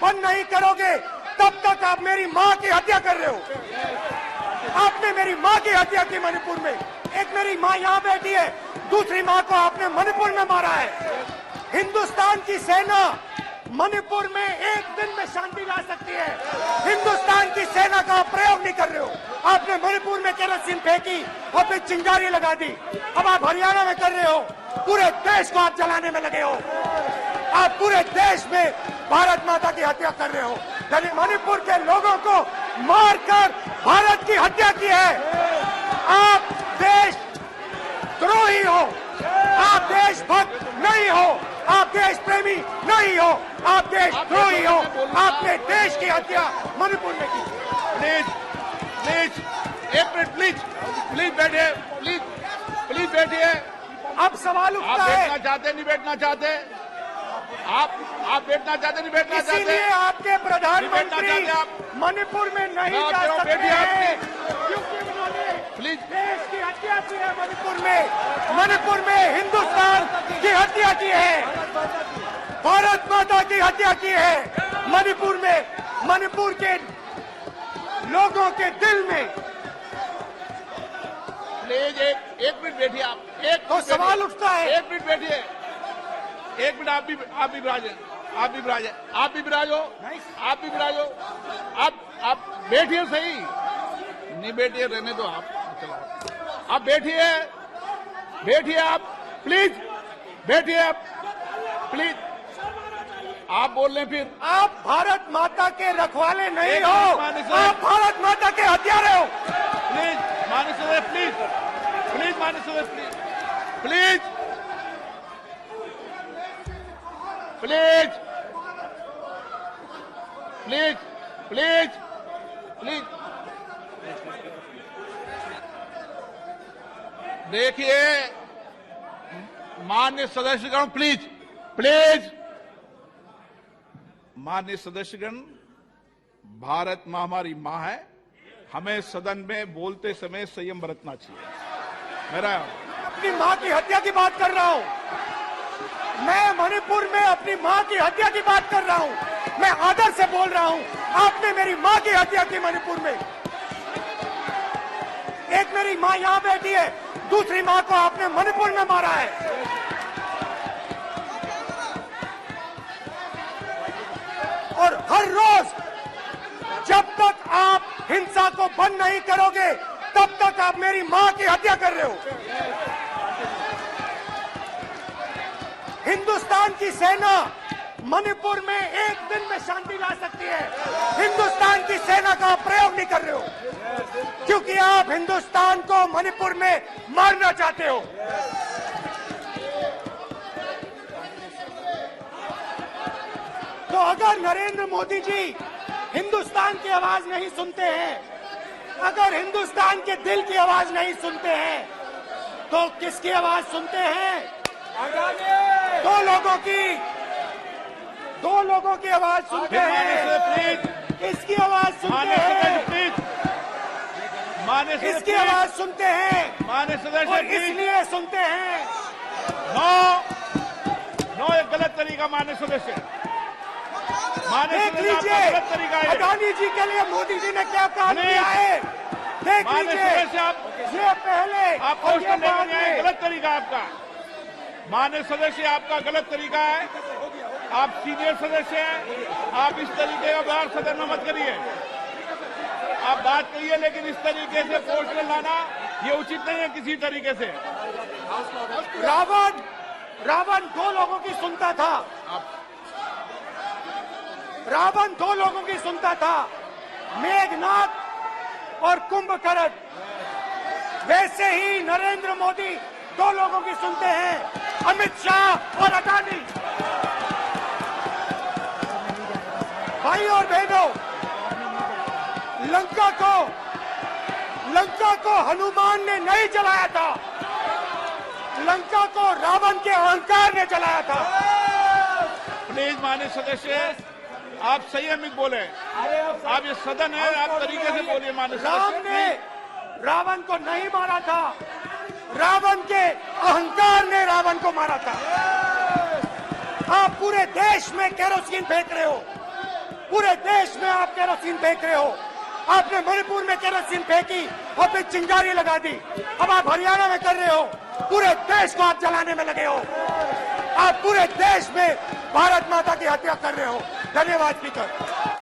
बंद नहीं करोगे तब तक आप मेरी मां की हत्या कर रहे हो। आपने मेरी मां की हत्या की मणिपुर में। एक मेरी मां यहाँ बैठी है, दूसरी मां को आपने मणिपुर में मारा है। हिंदुस्तान की सेना मणिपुर में एक दिन में शांति ला सकती है। हिंदुस्तान की सेना का प्रयोग नहीं कर रहे हो। आपने मणिपुर में केरोसिन फेंकी और फिर चिंगारी लगा दी। अब आप हरियाणा में कर रहे हो, पूरे देश को आप जलाने में लगे हो। आप पूरे देश में भारत माता की हत्या कर रहे हो। यानी मणिपुर के लोगों को मारकर भारत की हत्या की है। आप देश द्रोही हो, आप देशभक्त नहीं हो, आप देश प्रेमी नहीं हो, आप देशद्रोही हो। आपने देश की हत्या मणिपुर में की। प्लीज प्लीज एक मिनट, प्लीज बैठिए, प्लीज बैठिए। अब सवाल आप उठता है, बैठना चाहते नहीं बैठना चाहते, आप बैठना चाहते नहीं बैठना चाहते, इसीलिए आपके प्रधानमंत्री आप मणिपुर में नहीं जा सकते बैठिए आप, हैं, क्योंकि उन्होंने प्लीज देश की हत्या की है। मणिपुर में हिंदुस्तान की हत्या की है, भारत माता की हत्या की है। मणिपुर में, मणिपुर के लोगों के दिल में। प्लीज एक मिनट बैठिए आप, एक तो सवाल उठता है, एक मिनट बैठिए, एक मिनट। आप भी विराज हो, आप बैठिए सही, नहीं बैठिए रहने दो आप, चलो आप बैठिए आप, प्लीज बैठिए आप, प्लीज। आप बोल रहे हैं फिर आप भारत माता के रखवाले नहीं हो, आप भारत माता के हत्यारे हो। प्लीज माननीय सदस्य, प्लीज माननीय सदस्य, प्लीज देखिए माननीय सदस्यगण, प्लीज माननीय सदस्यगण, भारत मां हमारी मां है, हमें सदन में बोलते समय संयम बरतना चाहिए। मेरा अपनी मां की हत्या की बात कर रहा हूं, मैं मणिपुर में अपनी मां की हत्या की बात कर रहा हूं, मैं आदर से बोल रहा हूं। आपने मेरी मां की हत्या की मणिपुर में। एक मेरी मां यहां बैठी है, दूसरी मां को आपने मणिपुर में मारा है। और हर रोज जब तक आप हिंसा को बंद नहीं करोगे तब तक आप मेरी मां की हत्या कर रहे हो। हिंदुस्तान की सेना मणिपुर में एक दिन में शांति ला सकती है। हिंदुस्तान की सेना का प्रयोग नहीं कर रहे हो, क्योंकि आप हिंदुस्तान को मणिपुर में मारना चाहते हो। तो अगर नरेंद्र मोदी जी हिंदुस्तान की आवाज नहीं सुनते हैं, अगर हिंदुस्तान के दिल की आवाज नहीं सुनते हैं, तो किसकी आवाज सुनते हैं? दो लोगों की आवाज सुनते हैं। किसकी आवाज सुनते हैं? किसकी आवाज सुनते हैं? माननीय सदस्य, और इसलिए सुनते हैं। नो एक गलत तरीका माननीय सदस्य, देख लीजिए गलत तरीका है। अडानी जी के लिए मोदी जी ने क्या काम किया है, देख लीजिए। ये पहले आप क्वेश्चन लेकर आए, गलत तरीका आपका। माननीय सदस्य, आपका गलत तरीका है, आप सीनियर सदस्य हैं, आप इस तरीके का व्यवहार सदन में मत करिए। आप बात करिए, लेकिन इस तरीके से पोस्टर लाना ये उचित नहीं है किसी तरीके से। रावण दो लोगों की सुनता था, रावण दो लोगों की सुनता था, मेघनाथ और कुंभकर्ण। वैसे ही नरेंद्र मोदी दो लोगों की सुनते हैं, अमित शाह और अडानी। भाई और बहनों, लंका को हनुमान ने नहीं जलाया था, लंका को रावण के अहंकार ने जलाया था। प्लीज माननीय सदस्य, आप संयमित बोले, आप ये सदन है, आप तरीके से बोलिए। माननीय राम सदस्य, ने रावण को नहीं मारा था, रावण के अहंकार ने रावण को मारा था। आप पूरे देश में केरोसिन फेंक रहे हो, पूरे देश में आप केरोसिन फेंक रहे हो। आपने मणिपुर में केरोसिन फेंकी और फिर चिंगारी लगा दी। अब आप हरियाणा में कर रहे हो। पूरे देश को आप जलाने में लगे हो। आप पूरे देश में भारत माता की हत्या कर रहे हो। धन्यवाद स्पीकर।